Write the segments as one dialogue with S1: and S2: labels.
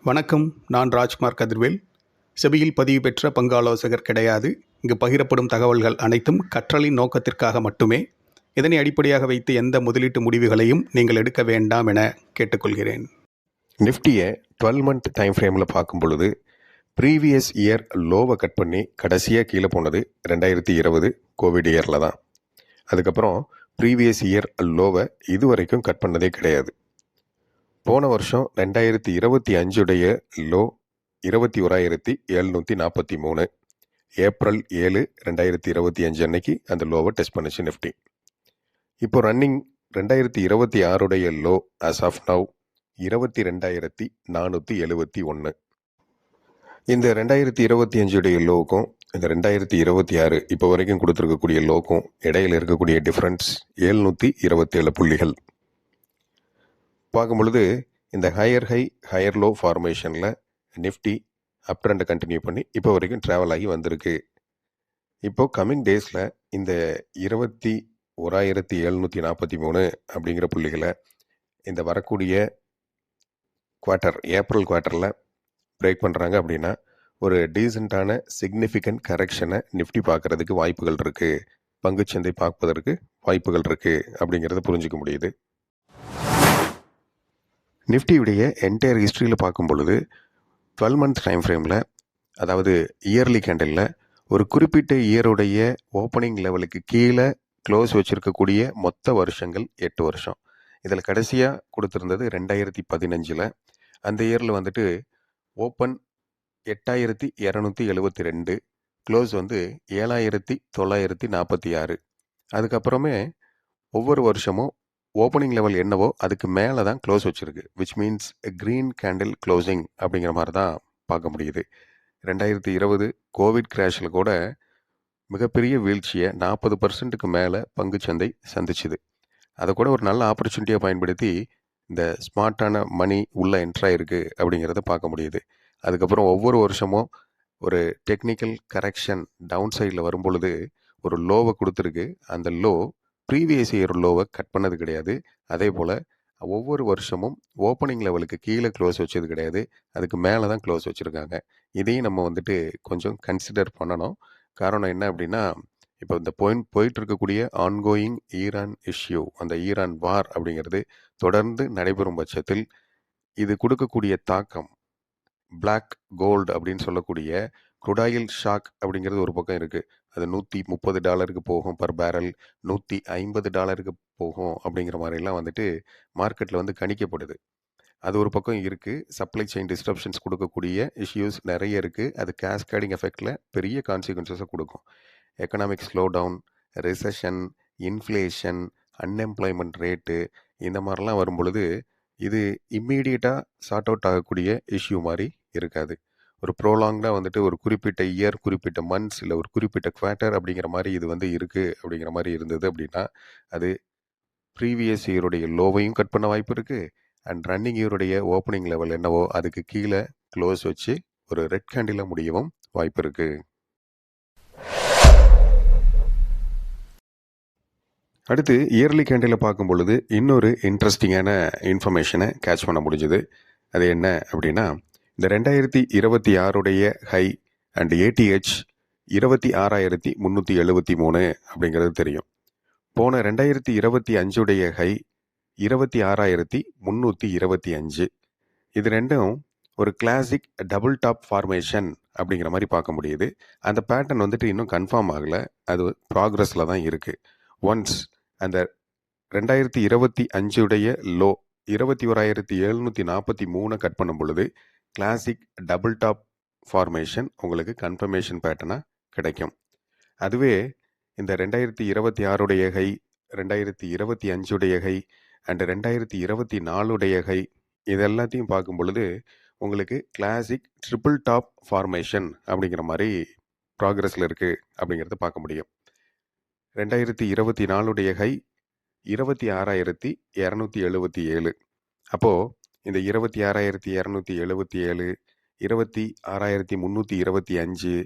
S1: வணக்கம். நான் ராஜ்குமார் கதிர்வேல். செபியில் பதிவு பெற்ற பங்கு ஆலோசகர் கிடையாது. இங்கு பகிரப்படும் தகவல்கள் அனைத்தும் கற்றலின் நோக்கத்திற்காக மட்டுமே. இதனை அடிப்படையாக வைத்து எந்த முதலீட்டு முடிவுகளையும் நீங்கள் எடுக்க வேண்டாம் என கேட்டுக்கொள்கிறேன்.
S2: நிஃப்டியை 12 மந்த் டைம் ஃப்ரேமில் பார்க்கும் பொழுது ப்ரீவியஸ் இயர் லோவை கட் பண்ணி கடைசியாக கீழே போனது 2020 கோவிட் இயரில் தான். அதுக்கப்புறம் ப்ரீவியஸ் இயர் லோவை இதுவரைக்கும் கட் பண்ணதே கிடையாது. போன வருஷம் 2025 லோ 21,743. ஏப்ரல் 7, 2025 அன்னைக்கு அந்த லோவை டெஸ்ட் பண்ணுச்சு நிஃப்டி. இப்போ running 2026 low as of now 22,471. இந்த 2025 லோவுக்கும் இந்த 2026 இப்போ வரைக்கும் கொடுத்துருக்கக்கூடிய லோக்கும் இடையில இருக்கக்கூடிய டிஃப்ரென்ஸ் 727 புள்ளிகள். பார்க்கும் பொழுது இந்த ஹையர் ஹை ஹையர் லோ ஃபார்மேஷனில் நிஃப்டி அப் ட்ரெண்டை கண்டினியூ பண்ணி இப்போ வரைக்கும் ட்ராவல் ஆகி வந்திருக்கு. இப்போது கம்மிங் டேஸில் இந்த 21,743 அப்படிங்கிற புள்ளிகளை இந்த வரக்கூடிய குவார்ட்டர் ஏப்ரல் குவார்ட்டரில் பிரேக் பண்ணுறாங்க அப்படின்னா ஒரு டீசெண்டான சிக்னிஃபிகண்ட் கரெக்ஷனை நிஃப்டி பார்க்குறதுக்கு வாய்ப்புகள் இருக்குது, பங்குச்சந்தை பார்ப்பதற்கு வாய்ப்புகள் இருக்குது அப்படிங்கிறத புரிஞ்சிக்க முடியுது. நிஃப்டியுடைய என்டையர் ஹிஸ்ட்ரியில் பார்க்கும் பொழுது 12 மந்த் டைம் ஃப்ரேமில், அதாவது இயர்லி கேண்டலில் ஒரு குறிப்பிட்ட இயருடைய ஓப்பனிங் லெவலுக்கு கீழே க்ளோஸ் வச்சுருக்கக்கூடிய மொத்த வருஷங்கள் 8 வருஷம். இதில் கடைசியாக கொடுத்துருந்தது 2015. அந்த இயரில் வந்துட்டு ஓப்பன் 8,272, க்ளோஸ் 7,946. அதுக்கப்புறமே ஒவ்வொரு வருஷமும் ஓப்பனிங் லெவல் என்னவோ அதுக்கு மேலே தான் க்ளோஸ் வச்சுருக்கு. Which means green candle closing அப்படிங்கிற மாதிரி தான் பார்க்க முடியுது. 2020 கோவிட் கிராஷில் கூட மிகப்பெரிய வீழ்ச்சியை 40% மேலே பங்குச்சந்தை சந்திச்சுது. அதை கூட ஒரு நல்ல ஆப்பர்ச்சுனிட்டியாக பயன்படுத்தி இந்த ஸ்மார்ட்டான மணி உள்ளே என்ட்ராயிருக்கு அப்படிங்கிறத பார்க்க முடியுது. அதுக்கப்புறம் ஒவ்வொரு வருஷமும் ஒரு டெக்னிக்கல் கரெக்ஷன் டவுன் சைடில் வரும் பொழுது ஒரு லோவை கொடுத்துருக்கு. அந்த லோ ப்ரீவியஸ் இயர் லோவை கட் பண்ணது கிடையாது. அதே போல் ஒவ்வொரு வருஷமும் ஓப்பனிங் லெவலுக்கு கீழே க்ளோஸ் வச்சது கிடையாது, அதுக்கு மேலே தான் க்ளோஸ் வச்சுருக்காங்க. இதையும் நம்ம கொஞ்சம் கன்சிடர் பண்ணணும். காரணம் என்ன அப்படின்னா, இப்போ இந்த போயிட்டு இருக்கக்கூடிய ஆன்கோயிங் ஈரான் இஷ்யூ, அந்த ஈரான் வார் அப்படிங்கிறது தொடர்ந்து நடைபெறும் பட்சத்தில் இது கொடுக்கக்கூடிய தாக்கம் பிளாக் கோல்டு அப்படின்னு சொல்லக்கூடிய குடாயில் ஷாக் அப்படிங்கிறது ஒரு பக்கம் இருக்குது. அது $130 போகும் பர் பேரல், $150 போகும் அப்படிங்கிற மாதிரிலாம் மார்க்கெட்டில் கணிக்கப்படுது. அது ஒரு பக்கம் இருக்குது. சப்ளை செயின் டிஸ்டர்ப்ஷன்ஸ் கொடுக்கக்கூடிய இஷ்யூஸ் நிறைய இருக்குது. அது கேஸ்கேடிங் எஃபெக்டில் பெரிய கான்சிக்வன்சஸை கொடுக்கும். Economic slow down, recession, inflation, unemployment rate, இந்த மாதிரிலாம் வரும் பொழுது இது இம்மீடியட்டாக சார்ட் அவுட் ஆகக்கூடிய இஷ்யூ மாதிரி இருக்காது. ஒரு ப்ரோலாங்காக ஒரு குறிப்பிட்ட இயர், குறிப்பிட்ட மந்த்ஸ், இல்லை ஒரு குறிப்பிட்ட குவார்ட்டர் அப்படிங்கிற மாதிரி இது இருக்குது அப்படிங்கிற மாதிரி இருந்தது அப்படின்னா அது ப்ரீவியஸ் இயருடைய லோவையும் கட் பண்ண வாய்ப்பு இருக்குது. அண்ட் ரன்னிங் இயருடைய ஓப்பனிங் லெவல் என்னவோ அதுக்கு கீழே க்ளோஸ் வச்சு ஒரு ரெட் கேண்டில் முடியவும் வாய்ப்பு இருக்குது. அடுத்து இயர்லி கேண்டில் பார்க்கும் பொழுது இன்னொரு இன்ட்ரெஸ்டிங்கான இன்ஃபர்மேஷனை கேட்ச் பண்ண முடிஞ்சுது. அது என்ன அப்படின்னா, இந்த 2026 ஹை அண்ட் ஏடிஹெச் 26,373 அப்படிங்கிறது தெரியும். போன 2025 ஹை 26,325. இது ரெண்டும் ஒரு கிளாசிக் டபுள் டாப் ஃபார்மேஷன் அப்படிங்கிற மாதிரி பார்க்க முடியுது. அந்த பேட்டர்ன் இன்னும் கன்ஃபார்ம் ஆகலை, அது ப்ராக்ரஸில் தான் இருக்குது. ஒன்ஸ் அந்த 2025 லோ 21,743 கட் பண்ணும் பொழுது கிளாசிக் டபுள் டாப் ஃபார்மேஷன் உங்களுக்கு கன்ஃபர்மேஷன் பேட்டர்னாக கிடைக்கும். அதுவே இந்த 2026 ஹை, 2025 ஹை அண்ட் 2024 ஹை இது எல்லாத்தையும் பார்க்கும் பொழுது உங்களுக்கு கிளாசிக் ட்ரிபிள் டாப் ஃபார்மேஷன் அப்படிங்கிற மாதிரி ப்ராக்ரஸில் இருக்குது அப்படிங்கிறத பார்க்க முடியும். 2024 ஹை 26,277. அப்போது இந்த 26,277, 26,325,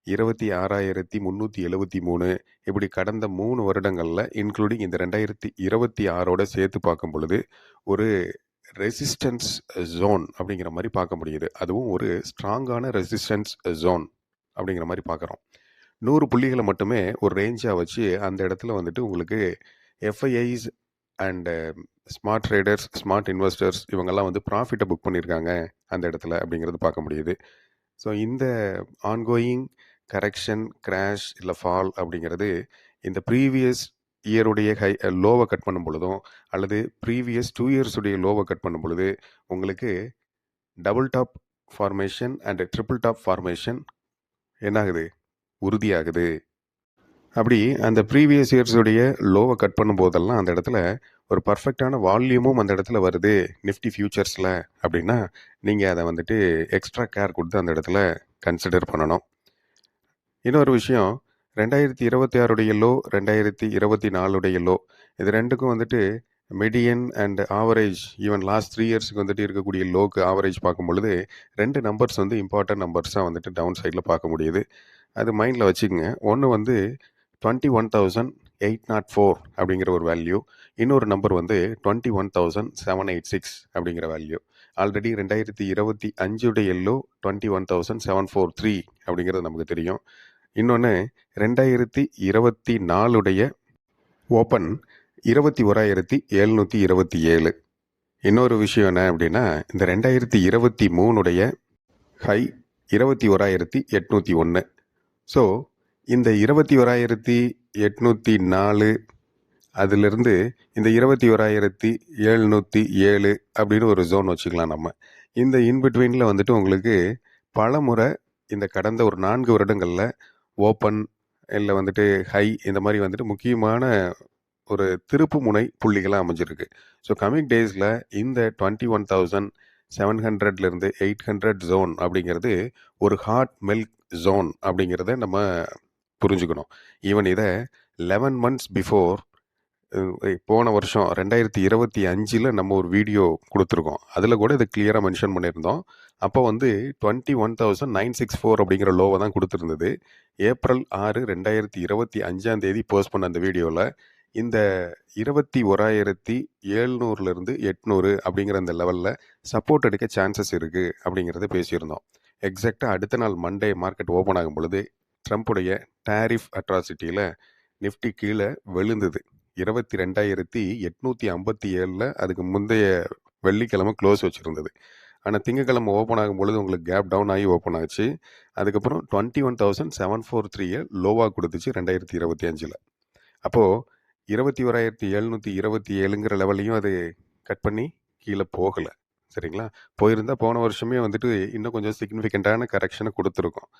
S2: 26,373 இப்படி கடந்த 3 வருடங்களில் இன்க்ளூடிங் இந்த 2026 சேர்த்து பார்க்கும் பொழுது ஒரு ரெசிஸ்டன்ஸ் ஜோன் அப்படிங்கிற மாதிரி பார்க்க முடியுது. அதுவும் ஒரு ஸ்ட்ராங்கான ரெசிஸ்டன்ஸ் ஜோன் அப்படிங்கிற மாதிரி பார்க்குறோம். 100 புள்ளிகளை மட்டுமே ஒரு ரேஞ்சாக வச்சு அந்த இடத்துல வந்துட்டு உங்களுக்கு FIIs and smart traders, smart investors இவங்கெல்லாம் வந்து ப்ராஃபிட்டை புக் பண்ணியிருக்காங்க அந்த இடத்துல அப்படிங்கிறது பார்க்க முடியுது. ஸோ இந்த ஆன்கோயிங் கரெக்ஷன், கிராஷ் இல்லை ஃபால் அப்படிங்கிறது இந்த ப்ரீவியஸ் இயருடைய லோவை கட் பண்ணும் பொழுதும் அல்லது ப்ரீவியஸ் 2 இயர்ஸுடைய லோவை கட் பண்ணும் பொழுது உங்களுக்கு double top formation and triple top formation என்னாகுது, உறுதியாகுது. அப்படி அந்த ப்ரீவியஸ் இயர்ஸுடைய லோவை கட் பண்ணும் போதெல்லாம் அந்த இடத்துல ஒரு பர்ஃபெக்டான வால்யூமும் அந்த இடத்துல வருது நிஃப்டி ஃபியூச்சர்ஸில் அப்படின்னா நீங்கள் அதை வந்துட்டு எக்ஸ்ட்ரா கேர் கொடுத்து அந்த இடத்துல கன்சிடர் பண்ணணும். இன்னொரு விஷயம், 2026 லோ, 2024 லோ, இது ரெண்டுக்கும் வந்துட்டு median and average, even last 3 இயர்ஸுக்கு வந்துட்டு இருக்கக்கூடிய லோக்கு ஆவரேஜ் பார்க்கும் பொழுது 2 நம்பர்ஸ் வந்து இம்பார்ட்டன்ட் நம்பர்ஸாக வந்துட்டு டவுன் சைடில் பார்க்க முடியுது. அது மைண்டில் வச்சுக்கோங்க. ஒன்று வந்து 21,804 அப்படிங்கிற ஒரு வேல்யூ, இன்னொரு நம்பர் வந்து 21,786 அப்படிங்கிற வேல்யூ. ஆல்ரெடி 2025 லோ 21,743 அப்படிங்கிறது நமக்கு தெரியும். இன்னொன்று 2024 ஓப்பன் 21,727. இன்னொரு விஷயம் என்ன அப்படின்னா, இந்த 2023 ஹை 21,801. ஸோ இந்த 21,804 அதிலிருந்து இந்த 21,707 அப்படின்னு ஒரு ஜோன் வச்சுக்கலாம் நம்ம. இந்த இன்பிட்வீனில் வந்துட்டு உங்களுக்கு பல முறை இந்த கடந்த ஒரு 4 வருடங்களில் ஓப்பன் இல்லை வந்துட்டு ஹை இந்த மாதிரி வந்துட்டு முக்கியமான ஒரு திருப்பு முனை புள்ளிகளாக அமைஞ்சிருக்கு. ஸோ கமிங் டேஸில் இந்த 21,700 800 ஜோன் அப்படிங்கிறது ஒரு ஹாட் மில்க் ஜோன் அப்படிங்கிறத நம்ம புரிஞ்சுக்கணும். ஈவன் இதை 11 months பிஃபோர், போன வருஷம் 2025 நம்ம ஒரு வீடியோ கொடுத்துருக்கோம். அதில் கூட இதை கிளியராக மென்ஷன் பண்ணியிருந்தோம். அப்போ வந்து 21,964 அப்படிங்கிற லோவை தான் கொடுத்துருந்தது. April 6, 2025 போஸ்ட் பண்ண அந்த வீடியோவில் இந்த 21,700 800 அப்படிங்கிற அந்த லெவலில் சப்போர்ட் எடுக்க சான்சஸ் இருக்குது அப்படிங்கிறத பேசியிருந்தோம். எக்ஸாக்டாக அடுத்த நாள் மண்டே மார்க்கெட் ஓப்பன் ஆகும் பொழுது ட்ரம்ப்புடைய டேரிஃப் அட்ராசிட்டியில் நிஃப்டி கீழே விழுந்தது. 22,857 அதுக்கு முந்தைய வெள்ளிக்கிழமை க்ளோஸ் வச்சுருந்தது. ஆனால் திங்கக்கிழமை ஓப்பன் ஆகும் பொழுது உங்களுக்கு கேப் டவுன் ஆகி ஓப்பன் ஆச்சு. அதுக்கப்புறம் 21,743 லோவாக கொடுத்துச்சு 2025. அப்போது 21,727 லெவலையும் அது கட் பண்ணி கீழே போகலை. சரிங்களா? போயிருந்தால் போன வருஷமே வந்துட்டு இன்னும் கொஞ்சம் சிக்னிஃபிகண்ட்டான கரெக்ஷனை கொடுத்துருக்கோம்.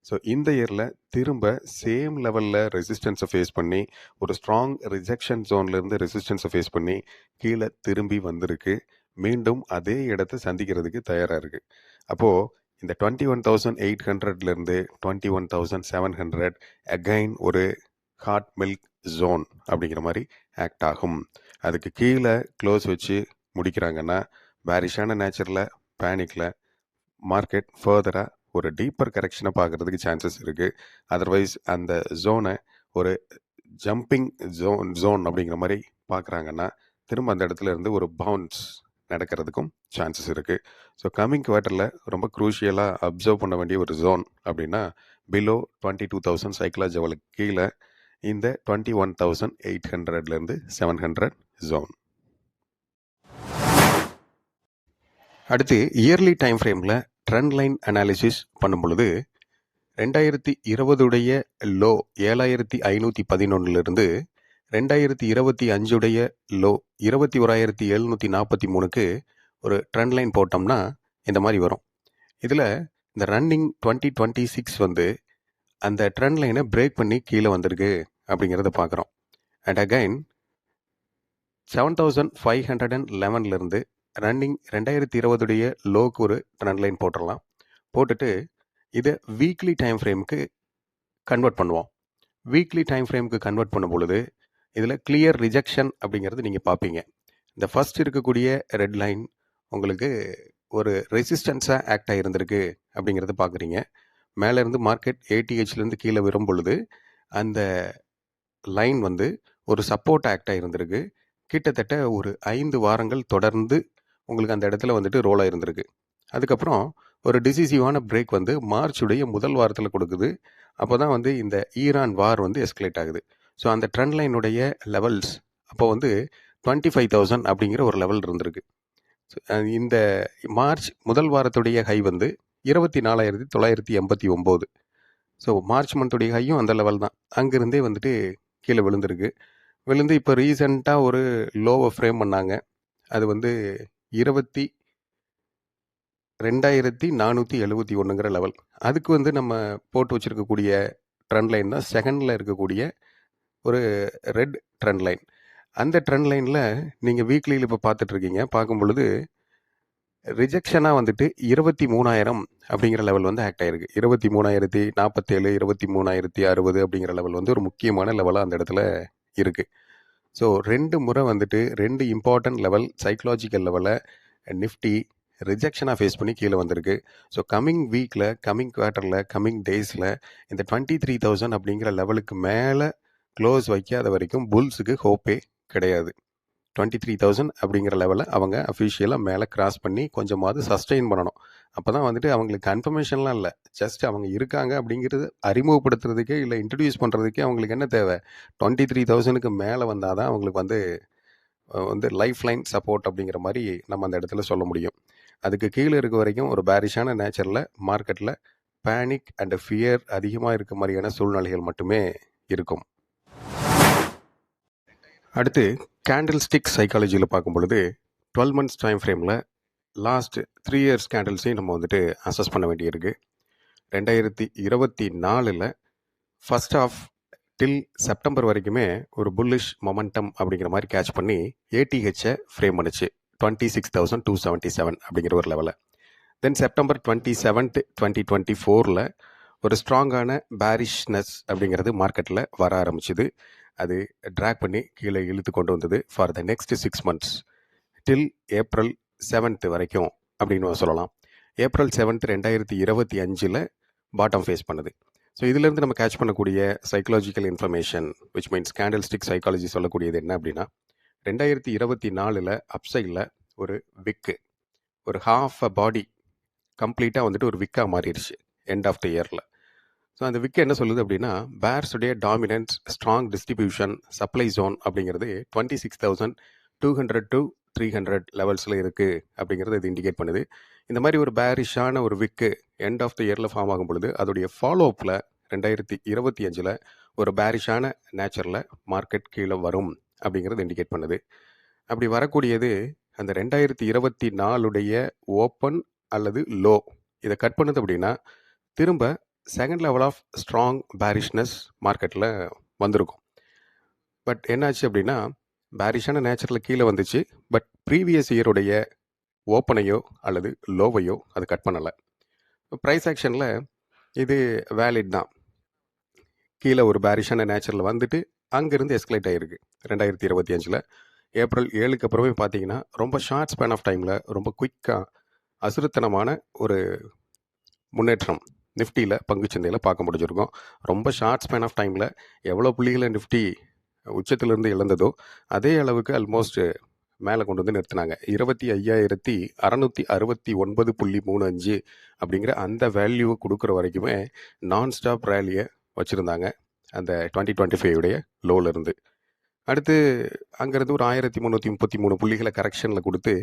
S2: ஸோ இந்த இயரில் திரும்ப சேம் லெவலில் ரெசிஸ்டன்ஸை ஃபேஸ் பண்ணி ஒரு ஸ்ட்ராங் ரிஜெக்ஷன் ஜோன்லேருந்து ரெசிஸ்டன்ஸை ஃபேஸ் பண்ணி கீழே திரும்பி வந்திருக்கு. மீண்டும் அதே இடத்த சந்திக்கிறதுக்கு தயாராக இருக்குது. அப்போது இந்த 21,800 21,700 அகைன் ஒரு ஹாட் மில்க் ஜோன் அப்படிங்கிற மாதிரி ஆக்ட் ஆகும். அதுக்கு கீழே க்ளோஸ் வச்சு முடிக்கிறாங்கன்னா பேரிஷான நேச்சரில் பேனிக்கில் மார்க்கெட் ஃபர்தராக ஒரு டீப்பர் கரெக்ஷனை பார்க்குறதுக்கு சான்சஸ் இருக்குது. அதர்வைஸ் அந்த ஜோனை ஒரு ஜம்பிங் ஜோன் அப்படிங்கிற மாதிரி பார்க்குறாங்கன்னா திரும்ப அந்த இடத்துல இருந்து ஒரு பவுன்ஸ் நடக்கிறதுக்கும் சான்சஸ் இருக்குது. ஸோ கம்மிங் குவார்ட்டரில் ரொம்ப க்ரூஷியலாக அப்சர்வ் பண்ண வேண்டிய ஒரு ஜோன் அப்படின்னா பிலோ 22,000 சைக்கிளாஜ் லெவலுக்கு கீழே இந்த 21,800 700 ஜோன். அடுத்து இயர்லி டைம் ஃப்ரேமில் ட்ரெண்ட் லைன் அனாலிசிஸ் பண்ணும் பொழுது 2020 லோ 7,511 2025 லோ 21,743 ஒரு ட்ரெண்ட் லைன் போட்டோம்னா இந்த மாதிரி வரும். இதில் இந்த ரன்னிங் 2026 அந்த ட்ரெண்ட் லைனை பிரேக் பண்ணி கீழே வந்திருக்கு அப்படிங்கிறத பார்க்குறோம். அண்ட் அகைன் 7,511 ரன்னிங் 2020 லோக்கு ஒரு ட்ரெண்ட் லைன் போட்டுடலாம். போட்டுட்டு இதை வீக்லி டைம் ஃப்ரேமுக்கு கன்வெர்ட் பண்ணுவோம். வீக்லி டைம் ஃப்ரேமுக்கு கன்வெர்ட் பண்ணும் பொழுது இதில் கிளியர் ரிஜெக்ஷன் அப்படிங்கிறது நீங்கள் பார்ப்பீங்க. இந்த ஃபர்ஸ்ட் இருக்கக்கூடிய ரெட் லைன் உங்களுக்கு ஒரு ரெசிஸ்டன்ஸாக ஆக்ட் ஆகிருந்திருக்கு அப்படிங்கிறத பார்க்குறீங்க. மேலேருந்து மார்க்கெட் ATHலேருந்து கீழே வரும் பொழுது அந்த லைன் ஒரு சப்போர்ட் ஆக்ட் ஆகிருந்திருக்கு. கிட்டத்தட்ட ஒரு 5 வாரங்கள் தொடர்ந்து உங்களுக்கு அந்த இடத்துல வந்துட்டு ரோல் ஆயிருந்திருக்கு. அதுக்கப்புறம் ஒரு டிசிசிவான பிரேக் வந்து மார்ச்சுடைய முதல் வாரத்தில் கொடுக்குது. அப்போ தான் வந்து இந்த ஈரான் வார் வந்து எஸ்கலேட் ஆகுது. ஸோ அந்த ட்ரெண்ட் லைனுடைய லெவல்ஸ் அப்போ வந்து 25,000 அப்படிங்கிற ஒரு லெவல் இருந்திருக்கு. இந்த மார்ச் முதல் வாரத்துடைய ஹை வந்து 24,989. ஸோ மார்ச் மந்த்துடைய ஹையும் அந்த லெவல் தான். அங்கிருந்தே வந்துட்டு கீழே விழுந்திருக்கு. விழுந்து இப்போ ரீசெண்டாக ஒரு லோவை ஃப்ரேம் பண்ணாங்க. அது வந்து 22,471ங்கிற லெவல். அதுக்கு வந்து நம்ம போட்டு வச்சுருக்கக்கூடிய ட்ரெண்ட் லைன் தான் செகண்டில் இருக்கக்கூடிய ஒரு ரெட் ட்ரெண்ட் லைன். அந்த ட்ரெண்ட் லைனில் நீங்கள் வீக்லியில் இப்போ பார்த்துட்ருக்கீங்க. பார்க்கும் பொழுது ரிஜெக்ஷனாக வந்துட்டு 23,000 அப்படிங்கிற லெவல் வந்து ஆக்ட் ஆகிருக்கு. 23,047, 23,060 அப்படிங்கிற லெவல் வந்து ஒரு முக்கியமான லெவலாக அந்த இடத்துல இருக்குது. ஸோ 2 முறை வந்துட்டு 2 இம்பார்ட்டன்ட் லெவல் சைக்கலாஜிக்கல் லெவலை நிஃப்டி ரிஜெக்ஷனாக ஃபேஸ் பண்ணி கீழே வந்திருக்கு. ஸோ கம்மிங் வீக்கில், கம்மிங் குவார்ட்டரில், கம்மிங் டேஸில் இந்த 23,000 அப்படிங்கிற லெவலுக்கு மேலே க்ளோஸ் வைக்காத வரைக்கும் புல்ஸுக்கு ஹோப்பே கிடையாது. 23,000 அப்படிங்கிற லெவலை அவங்க அஃபிஷியலாக மேலே கிராஸ் பண்ணி கொஞ்சமாவது சஸ்டெயின் பண்ணணும். அப்போ தான் வந்துட்டு அவங்களுக்கு கன்ஃபர்மேஷன்லாம் இல்லை, ஜஸ்ட் அவங்க இருக்காங்க அப்படிங்கிறது அறிமுகப்படுத்துறதுக்கே இல்லை இன்ட்ரடியூஸ் பண்ணுறதுக்கே அவங்களுக்கு என்ன தேவை, 23,000க்கு மேலே வந்தால் தான் அவங்களுக்கு வந்து லைஃப் லைன் சப்போர்ட் அப்படிங்கிற மாதிரி நம்ம அந்த இடத்துல சொல்ல முடியும். அதுக்கு கீழே இருக்க வரைக்கும் ஒரு பேரிஷான நேச்சரில் மார்க்கெட்டில் பேனிக் அண்ட் ஃபியர் அதிகமாக இருக்க மாதிரியான சூழ்நிலைகள் மட்டுமே இருக்கும். அடுத்து கேண்டில் ஸ்டிக் சைக்காலஜியில் பார்க்கும் பொழுது 12 months டைம் ஃப்ரேமில் லாஸ்ட் 3 years கேண்டில்ஸையும் நம்ம வந்துட்டு அசஸ் பண்ண வேண்டியிருக்கு. 2024 ஃபர்ஸ்ட் ஆஃப் டில் செப்டம்பர் வரைக்குமே ஒரு புல்லிஷ் மொமெண்டம் அப்படிங்கிற மாதிரி கேட்ச் பண்ணி ஏடிஹெச்சை ஃப்ரேம் பண்ணிச்சு 26,277 அப்படிங்கிற ஒரு லெவலில். தென் செப்டம்பர் 27th 2024 ஒரு ஸ்ட்ராங்கான பேரிஷ்னஸ் அப்படிங்கிறது மார்க்கெட்டில் வர ஆரம்பிச்சுது. அது ட்ராக் பண்ணி கீழே இழுத்து கொண்டு வந்தது for the next 6 months till April 7th வரைக்கும் அப்படின்னு சொல்லலாம். April 7th 2025 பாட்டம் ஃபேஸ் பண்ணுது. ஸோ இதிலேருந்து நம்ம கேட்ச் பண்ணக்கூடிய psychological information which means candle stick psychology சொல்லக்கூடியது என்ன அப்படின்னா, 2024 அப்சைடில் ஒரு விக்கு, ஒரு ஹாஃப் அ பாடி கம்ப்ளீட்டாக வந்துட்டு ஒரு விக்காக மாறிடுச்சு எண்ட் ஆஃப் த இயரில். ஸோ அந்த விக்கு என்ன சொல்லுது அப்படின்னா, பேர்ஸுடைய dominance, strong distribution, supply zone அப்படிங்கிறது 26,200 to 300 லெவல்ஸில் இருக்குது அப்படிங்கிறது இது இண்டிகேட் பண்ணுது. இந்த மாதிரி ஒரு பேரிஷான ஒரு விக்கு எண்ட் ஆஃப் த இயரில் ஃபார்ம் ஆகும் பொழுது அதோடைய ஃபாலோ அப்பில் 2025 ஒரு பேரிஷான நேச்சரில் மார்க்கெட் கீழே வரும் அப்படிங்கிறது இண்டிகேட் பண்ணுது. அப்படி வரக்கூடியது அந்த 2024 ஓப்பன் அல்லது லோ இதை கட் பண்ணுது அப்படின்னா திரும்ப செகண்ட் லெவல் ஆஃப் ஸ்ட்ராங் பேரிஷ்னஸ் மார்க்கெட்டில் வந்திருக்கும். பட் என்னாச்சு அப்படின்னா, பேரிஷான நேச்சரில் கீழே வந்துச்சு. பட் ப்ரீவியஸ் இயருடைய ஓப்பனையோ அல்லது லோவையோ அது கட் பண்ணலை. ப்ரைஸ் ஆக்ஷனில் இது வேலிட் தான். கீழே ஒரு பேரிஷான நேச்சரில் வந்துட்டு அங்கேருந்து எஸ்கலேட் ஆகிருக்கு. 2025 April 7க்கு அப்புறமே பார்த்தீங்கன்னா ரொம்ப ஷார்ட் ஸ்பேன் ஆஃப் டைமில் ரொம்ப குயிக்காக அசுரத்தனமான ஒரு முன்னேற்றம் நிஃப்டியில் பங்குச்சந்தையில் பார்க்க முடிஞ்சிருக்கும். ரொம்ப ஷார்ட் ஸ்பேன் ஆஃப் டைமில் எவ்வளோ புள்ளிகளை நிஃப்டி உச்சத்திலிருந்து இழந்ததோ அதே அளவுக்கு ஆல்மோஸ்ட் மேலே கொண்டு வந்து நிறுத்தினாங்க. 25,669.35 அப்படிங்கிற அந்த வேல்யூவை கொடுக்குற வரைக்குமே நான் ஸ்டாப் ரேலியை வச்சுருந்தாங்க அந்த 2025 லோவிலிருந்து. அடுத்து அங்கேருந்து ஒரு 1,333 புள்ளிகளை கரெக்ஷனில் கொடுத்து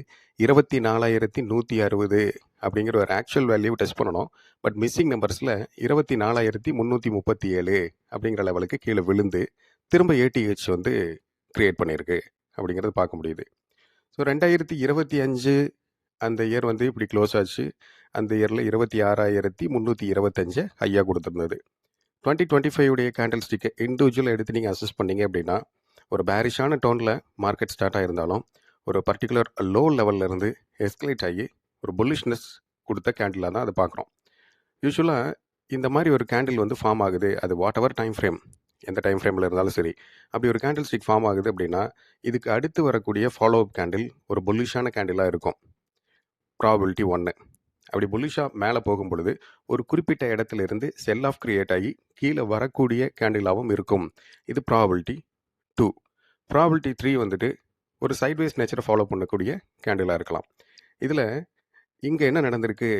S2: 24,160 அப்படிங்கிற ஒரு ஆக்சுவல் வேல்யூ டெஸ்ட் பண்ணணும். பட் மிஸ்ஸிங் நம்பர்ஸில் 24,337 அப்படிங்கிற லெவலுக்கு கீழே விழுந்து திரும்ப ஏடிஹெச் வந்து க்ரியேட் பண்ணியிருக்கு அப்படிங்கிறது பார்க்க முடியுது. ஸோ 2025 அந்த இயர் வந்து இப்படி க்ளோஸ் ஆச்சு. அந்த இயரில் 26,325 ஹையாக கொடுத்துருந்தது. 2025 கேண்டில் ஸ்டிக்கை இண்டிவிஜுவலாக எடுத்து நீங்கள் அசஸ் பண்ணீங்க அப்படின்னா ஒரு பேரிஷான டோனில் மார்க்கெட் ஸ்டார்ட் ஆகியிருந்தாலும் ஒரு பர்டிகுலர் லோ லெவல்லேருந்து எஸ்கலேட் ஆகி ஒரு புல்லிஷ்னஸ் கொடுத்த கேண்டிலாக தான் அதை பார்க்குறோம். யூஸ்வலாக இந்த மாதிரி ஒரு கேண்டில் வந்து ஃபார்ம் ஆகுது, அது வாட் எவர் டைம் ஃப்ரேம், எந்த டைம் ஃப்ரேமில் இருந்தாலும் சரி, அப்படி ஒரு கேண்டில் ஸ்டிக் ஃபார்ம் ஆகுது அப்படின்னா இதுக்கு அடுத்து வரக்கூடிய ஃபாலோ அப் கேண்டில் ஒரு புல்லிஷான கேண்டிலாக இருக்கும். ப்ராபபிலிட்டி 1. அப்படி புல்லிஷாக மேலே போகும் பொழுது ஒரு குறிப்பிட்ட இடத்துல இருந்து செல் ஆஃப் கிரியேட் ஆகி கீழே வரக்கூடிய கேண்டிலாகவும் இருக்கும். இது ப்ராபபிலிட்டி 2. ப்ராபபிலிட்டி 3 வந்துட்டு ஒரு சைட்வேஸ் நேச்சரை ஃபாலோ பண்ணக்கூடிய கேண்டிலாக இருக்கலாம். இதில் இங்கே என்ன நடந்திருக்கு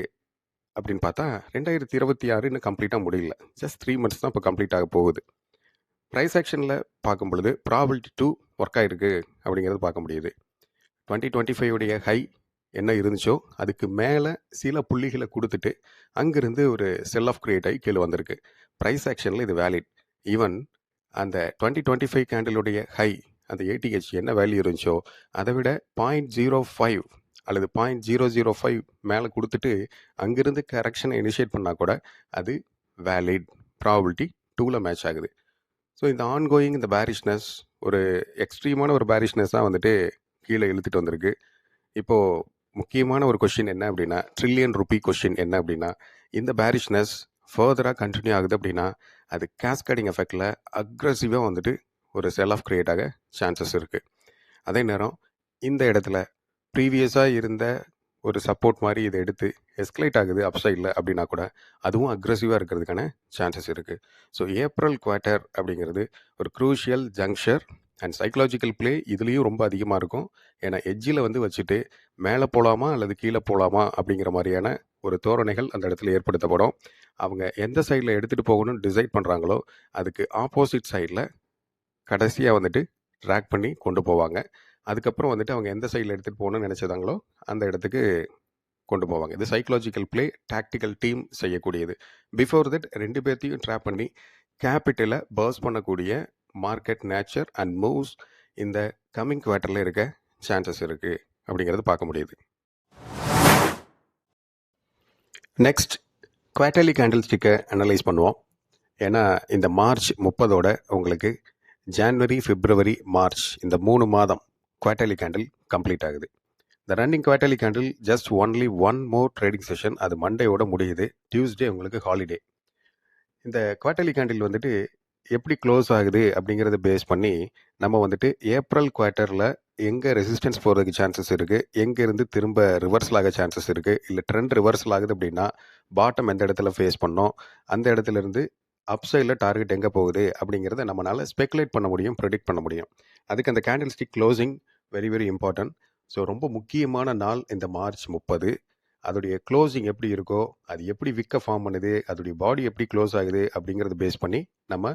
S2: அப்படின்னு பார்த்தா 2026 இன்னும் கம்ப்ளீட்டாக முடியல. ஜஸ்ட் 3 months தான் இப்போ கம்ப்ளீட் ஆக போகுது. ப்ரைஸ் ஆக்ஷனில் பார்க்கும் பொழுது ப்ராபிலிட்டி 2 ஒர்க் ஆகிருக்கு அப்படிங்கிறது பார்க்க முடியுது. 2025 உடைய ஹை என்ன இருந்துச்சோ அதுக்கு மேலே சில புள்ளிகளை கொடுத்துட்டு அங்கிருந்து ஒரு செல் ஆஃப் கிரியேட் ஆகி கீழே வந்திருக்கு. ப்ரைஸ் ஆக்ஷனில் இது வேலிட். ஈவன் அந்த 2025 கேண்டிலுடைய ஹை அந்த ஏடிஹெச் என்ன வேல்யூ இருந்துச்சோ அதை விட 0.05 அல்லது 0.005 மேலே கொடுத்துட்டு அங்கிருந்து கரெக்ஷனை இனிஷியேட் பண்ணால் கூட அது வேலிட். ப்ராபிலிட்டி 2ல் மேட்ச் ஆகுது. ஸோ இந்த ஆன்கோயிங் இந்த பேரிஷ்னஸ் ஒரு எக்ஸ்ட்ரீமான ஒரு பேரிஷ்னஸ் தான் வந்துட்டு கீழே இழுத்துட்டு வந்திருக்கு. இப்போது முக்கியமான ஒரு கொஷின் என்ன அப்படின்னா, ட்ரில்லியன் ருபி கொஷின் என்ன அப்படின்னா, இந்த பேரிஷ்னஸ் ஃபர்தராக கண்டினியூ ஆகுது அப்படின்னா அது கேஸ்கேடிங் எஃபெக்டில் அக்ரெசிவாக வந்துட்டு ஒரு செல் ஆஃப் கிரியேட் ஆக சான்சஸ் இருக்குது. அதே நேரம் இந்த இடத்துல ப்ரீவியஸாக இருந்த ஒரு சப்போர்ட் மாதிரி இதை எடுத்து எஸ்கலேட் ஆகுது அப்சைடில் அப்படின்னா கூட அதுவும் அக்ரெசிவாக இருக்கிறதுக்கான சான்சஸ் இருக்குது. ஸோ ஏப்ரல் குவார்ட்டர் அப்படிங்கிறது ஒரு crucial juncture and psychological play இதுலேயும் ரொம்ப அதிகமாக இருக்கும். ஏன்னா எட்ஜில் வந்து வச்சுட்டு மேலே போகலாமா அல்லது கீழே போகலாமா அப்படிங்கிற மாதிரியான ஒரு தோரணைகள் அந்த இடத்துல ஏற்படுத்தப்படும். அவங்க எந்த சைடில் எடுத்துகிட்டு போகணும்னு டிசைட் பண்ணுறாங்களோ அதுக்கு ஆப்போசிட் சைடில் கடைசியாக வந்துட்டு ட்ராக் பண்ணி கொண்டு போவாங்க. அதுக்கப்புறம் வந்துட்டு அவங்க எந்த சைடில் எடுத்துகிட்டு போகணும்னு நினச்சதாங்களோ அந்த இடத்துக்கு கொண்டு போவாங்க. இது சைக்கலாஜிக்கல் ப்ளே, டாக்டிக்கல் டீம் செய்யக்கூடியது. பிஃபோர் தட் 2 பேர்த்தையும் ட்ராப் பண்ணி கேபிட்டலை பர்ஸ் பண்ணக்கூடிய மார்க்கெட் நேச்சர் அண்ட் மூவ்ஸ் இந்த கம்மிங் குவார்ட்டரில் இருக்க சான்சஸ் இருக்குது அப்படிங்கிறது பார்க்க முடியுது. நெக்ஸ்ட் குவார்ட்டர்லி கேண்டில் ஸ்டிக்கை அனலைஸ் பண்ணுவோம். ஏன்னா இந்த மார்ச் 30 உங்களுக்கு ஜான்வரி, பிப்ரவரி, மார்ச் இந்த 3 மாதம் குவார்ட்டர்லி கேண்டில் கம்ப்ளீட் ஆகுது. இந்த running quarterly candle just only one more trading session, அது மண்டேயோட முடியுது. டியூஸ்டே உங்களுக்கு ஹாலிடே. இந்த குவார்ட்டர்லி கேண்டில் வந்துட்டு எப்படி க்ளோஸ் ஆகுது அப்படிங்கிறத பேஸ் பண்ணி நம்ம வந்துட்டு ஏப்ரல் குவார்ட்டரில் எங்கே ரெசிஸ்டன்ஸ் போகிறதுக்கு சான்சஸ் இருக்குது, எங்கேருந்து திரும்ப ரிவர்சல் ஆக சான்சஸ் இருக்குது, இல்லை ட்ரெண்ட் ரிவர்சல் ஆகுது அப்படின்னா பாட்டம் எந்த இடத்துல ஃபேஸ் பண்ணோம், அந்த இடத்துல இருந்து அப்சைடில் டார்கெட் எங்கே போகுது அப்படிங்கிறத நம்மளால் ஸ்பெகுலேட் பண்ண முடியும், ப்ரெடிக்ட் பண்ண முடியும். அதுக்கு அந்த candle stick closing very very important. So ரொம்ப முக்கியமான நாள் இந்த மார்ச் 30. அதோடைய க்ளோசிங் எப்படி இருக்கோ, அது எப்படி விக்க ஃபார்ம் பண்ணுது, அதோடைய பாடி எப்படி க்ளோஸ் ஆகுது அப்படிங்கிறத பேஸ் பண்ணி நம்ம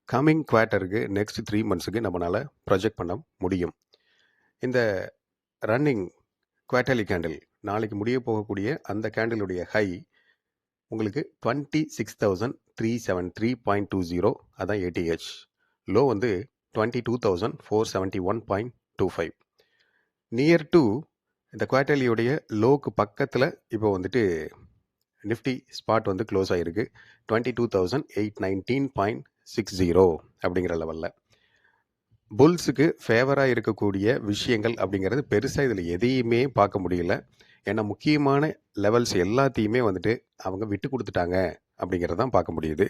S2: கம்மிங் குவார்ட்டருக்கு நெக்ஸ்ட் 3 monthsக்கு நம்மளால் ப்ரொஜெக்ட் பண்ண முடியும். இந்த ரன்னிங் குவார்ட்டர்லி கேண்டில் நாளைக்கு முடிய போகக்கூடிய அந்த கேண்டிலுடைய ஹை உங்களுக்கு 26,373.20, அதான் ஏடிஹெச். லோ வந்து 22,471.25. நியர் டு இந்த குவார்ட்டர்லியுடைய லோக்கு பக்கத்தில் இப்போ வந்துட்டு நிஃப்டி ஸ்பாட் வந்து க்ளோஸ் ஆகிருக்கு 22,819.60 அப்படிங்கிற லெவலில். புல்ஸுக்கு ஃபேவராக இருக்கக்கூடிய விஷயங்கள் அப்படிங்கிறது பெருசாக இதில் எதையுமே பார்க்க முடியல. ஏன்னா முக்கியமான லெவல்ஸ் எல்லாத்தையுமே வந்துட்டு அவங்க விட்டு கொடுத்துட்டாங்க அப்படிங்கிறது தான் பார்க்க முடியுது.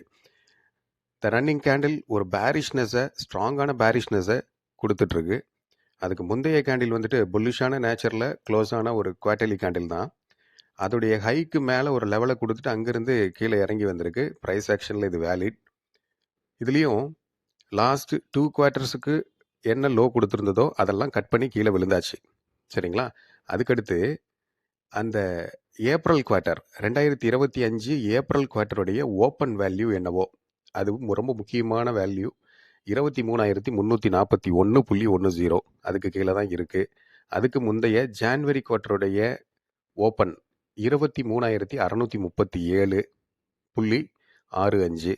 S2: இந்த ரன்னிங் கேண்டில் ஒரு பேரிஷ்னஸை, ஸ்ட்ராங்கான பேரிஷ்னஸை கொடுத்துட்ருக்கு. அதுக்கு முந்தைய கேண்டில் வந்துட்டு புல்லிஷான நேச்சரில் க்ளோஸ் ஆன ஒரு குவார்ட்டர்லி கேண்டில் தான். அதோடைய ஹைக்கு மேலே ஒரு லெவலை கொடுத்துட்டு அங்கேருந்து கீழே இறங்கி வந்திருக்கு. ப்ரைஸ் ஆக்ஷனில் இது வேலிட். இதுலேயும் லாஸ்ட் 2 குவார்ட்டர்ஸுக்கு என்ன லோ கொடுத்துருந்ததோ அதெல்லாம் கட் பண்ணி கீழே விழுந்தாச்சு. சரிங்களா? அதுக்கடுத்து அந்த ஏப்ரல் குவார்ட்டர் 2025 ஏப்ரல் குவார்ட்டருடைய ஓப்பன் வேல்யூ என்னவோ அதுவும் ரொம்ப முக்கியமான வேல்யூ 23,341.10, அதுக்கு கீழே தான் இருக்குது. அதுக்கு முந்தைய ஜான்வரி குவார்ட்டருடைய ஓப்பன் 23,637.65.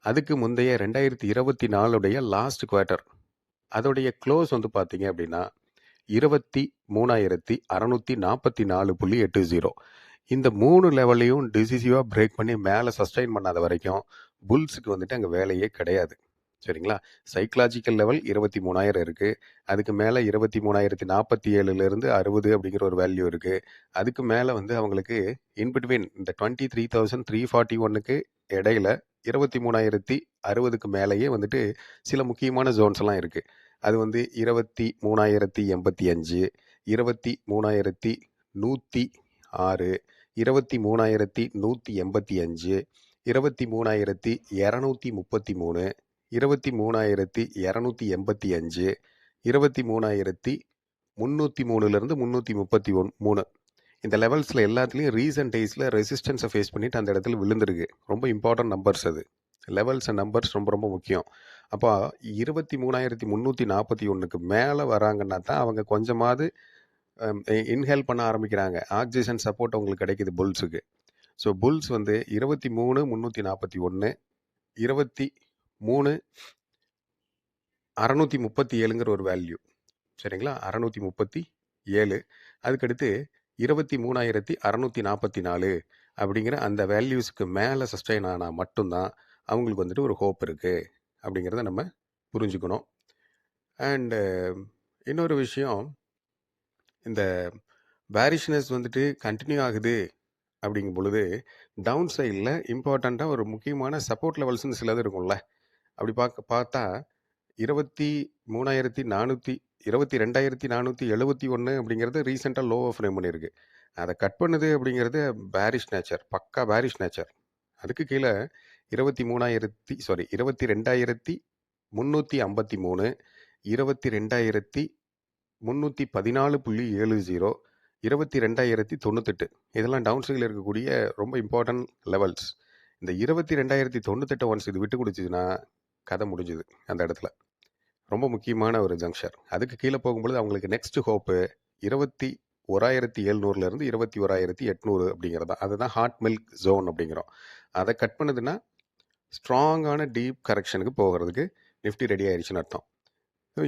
S2: அதுக்கு முந்தைய 2024 லாஸ்ட் குவார்ட்டர் அதோடைய க்ளோஸ் வந்து பார்த்தீங்க அப்படின்னா 23,644.80. இந்த 3 லெவலையும் டிசிசிவாக பிரேக் பண்ணி மேலே சஸ்டைன் பண்ணாத வரைக்கும் புல்ஸுக்கு வந்துட்டு அங்கே வேலையே கிடையாது. சரிங்களா? சைக்கலாஜிக்கல் லெவல் 23,000 இருக்குது. அதுக்கு மேலே 23,047 60 அப்படிங்கிற ஒரு வேல்யூ இருக்குது. அதுக்கு மேலே வந்து அவங்களுக்கு இன்பிட்வீன் இந்த 23,341க்கு இடையில 23,060க்கு மேலேயே வந்துட்டு சில முக்கியமான ஜோன்ஸ் எல்லாம் இருக்குது. அது வந்து 23,085, 23,106, 23,185, 23,233, 23,285, 23,303 333. இந்த லெவல்ஸில் எல்லாத்துலேயும் ரீசன்ட் டேஸில் ரெசிஸ்டன்ஸை ஃபேஸ் பண்ணிவிட்டு அந்த இடத்துல விழுந்துருக்கு. ரொம்ப இம்பார்ட்டன்ட் நம்பர்ஸ் அது. லெவல்ஸ் அண்ட் நம்பர்ஸ் ரொம்ப ரொம்ப முக்கியம். அப்போ 23,341க்கு மேலே வராங்கன்னா தான் அவங்க கொஞ்சமாவது இன்ஹேல் பண்ண ஆரம்பிக்கிறாங்க. ஆக்சிஜன் சப்போர்ட் அவங்களுக்கு கிடைக்குது புல்ஸுக்கு. ஸோ புல்ஸ் வந்து 23,341, 23,637ங்கிற ஒரு வேல்யூ, சரிங்களா? 637. அதுக்கடுத்து 23,644 அப்படிங்கிற அந்த வேல்யூஸ்க்கு மேலே சஸ்டெயின் ஆனால் மட்டும்தான் அவங்களுக்கு வந்துட்டு ஒரு ஹோப் இருக்குது அப்படிங்கிறத நம்ம புரிஞ்சுக்கணும். அண்டு இன்னொரு விஷயம், இந்த பேரிஷ்னஸ் வந்துட்டு கண்டினியூ ஆகுது அப்படிங்கும் பொழுது டவுன் சைடில் இம்பார்ட்டண்ட்டாக ஒரு முக்கியமான சப்போர்ட் லெவல்ஸ்னு சிலது இருக்கும்ல. அப்படி பார்த்தா 22,471 அப்படிங்கிறது ரீசெண்டாக லோவை ஃப்ரேம் பண்ணியிருக்கு. அதை கட் பண்ணுது அப்படிங்கிறது பேரிஷ் நேச்சர், பக்கா பேரிஷ் நேச்சர். அதுக்கு கீழே 22,353, 22,314.70, 22,098 இதெல்லாம் டவுன் சைடில் இருக்கக்கூடிய ரொம்ப இம்பார்ட்டன்ட் லெவல்ஸ். இந்த 22,098 ஒன்ஸ் இது விட்டு கொடுத்துச்சுன்னா கதை முடிஞ்சுது அந்த இடத்துல. ரொம்ப முக்கியமான ஒரு ஜங்ஷர். அதுக்கு கீழே போகும்பொழுது அவங்களுக்கு நெக்ஸ்ட் ஹோப்பு 21,700லேருந்து 21,800 அப்படிங்கிறது தான். அதுதான் ஹாட் மில்க் ஜோன் அப்படிங்கிறோம். அதை கட் பண்ணுதுன்னா ஸ்ட்ராங்கான டீப் கரெக்ஷனுக்கு போகிறதுக்கு நிஃப்டி ரெடி ஆயிடுச்சுன்னு அர்த்தம்.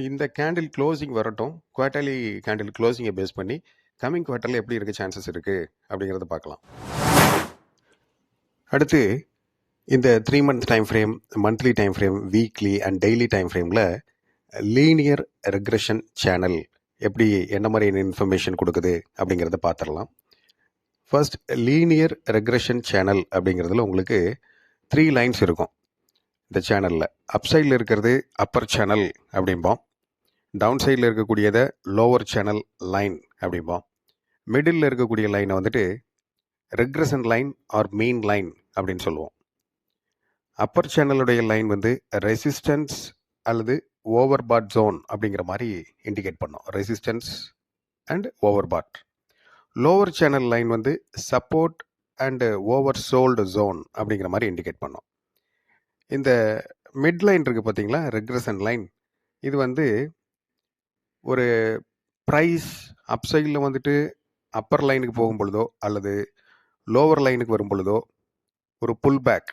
S2: இந்த கேண்டில் க்ளோசிங் வரட்டும். குவார்ட்டர்லி கேண்டில் க்ளோசிங்கை பேஸ் பண்ணி கம்மிங் குவார்ட்டரில் எப்படி இருக்க சான்சஸ் இருக்குது அப்படிங்கிறத பார்க்கலாம். அடுத்து இந்த 3 month time frame, monthly time frame, weekly and daily time ஃப்ரேமில் லீனியர் ரெக்ரெஷன் சேனல் எப்படி என்ன மாதிரியான இன்ஃபர்மேஷன் கொடுக்குது அப்படிங்கிறத பார்த்துடலாம். ஃபர்ஸ்ட், லீனியர் ரெக்ரெஷன் சேனல் அப்படிங்கிறதுல உங்களுக்கு 3 லைன்ஸ் இருக்கும். இந்த சேனலில் அப் சைடில் இருக்கிறது அப்பர் சேனல் அப்படிம்போம், டவுன் சைடில் இருக்கக்கூடியதை லோவர் சேனல் லைன் அப்படிம்போம், மிடில் இருக்கக்கூடிய லைனை வந்துட்டு ரெக்ரெஷன் லைன் ஆர் மீன் லைன் அப்படின்னு சொல்லுவோம். அப்பர் சேனலுடைய லைன் வந்து ரெசிஸ்டன்ஸ் அல்லது ஓவர்பாட் ஜோன் அப்படிங்கிற மாதிரி இண்டிகேட் பண்ணோம். Resistance and overbought. Lower channel line வந்து support and over sold zone அப்படிங்கிற மாதிரி இண்டிகேட் பண்ணோம். இந்த மிட் லைன் இருக்குது பார்த்தீங்களா, ரெக்ரெஷன் லைன், இது வந்து ஒரு ப்ரைஸ் அப் சைடில் வந்துட்டு அப்பர் லைனுக்கு போகும் பொழுதோ அல்லது லோவர் லைனுக்கு வரும் பொழுதோ ஒரு புல் பேக்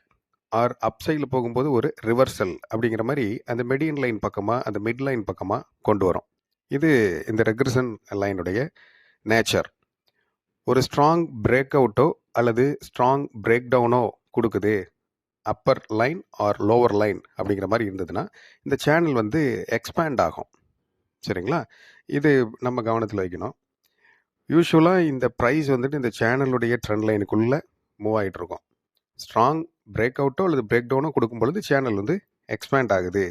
S2: ஆர் அப் சைடில் போகும்போது ஒரு ரிவர்சல் அப்படிங்கிற மாதிரி அந்த மெடியன் லைன் பக்கமாக அந்த மிட் லைன் பக்கமாக கொண்டு வரும். இது இந்த ரெக்ரெஷன் லைனுடைய நேச்சர். ஒரு ஸ்ட்ராங் பிரேக் அவுட்டோ அல்லது ஸ்ட்ராங் பிரேக் டவுனோ கொடுக்குது upper line or lower line அப்படிங்கிற மாதிரி இருந்ததுன்னா இந்த சேனல் வந்து எக்ஸ்பேண்ட் ஆகும். சரிங்களா? இது நம்ம கவனத்தில் வைக்கணும். யூஸ்வலாக இந்த ப்ரைஸ் வந்துட்டு இந்த சேனலுடைய ட்ரெண்ட் லைனுக்குள்ளே மூவ் ஆகிட்டு இருக்கும். ஸ்ட்ராங் பிரேக் அவுட்டோ அல்லது பிரேக் டவுனோ கொடுக்கும் பொழுது சேனல் வந்து எக்ஸ்பேண்ட் ஆகுது.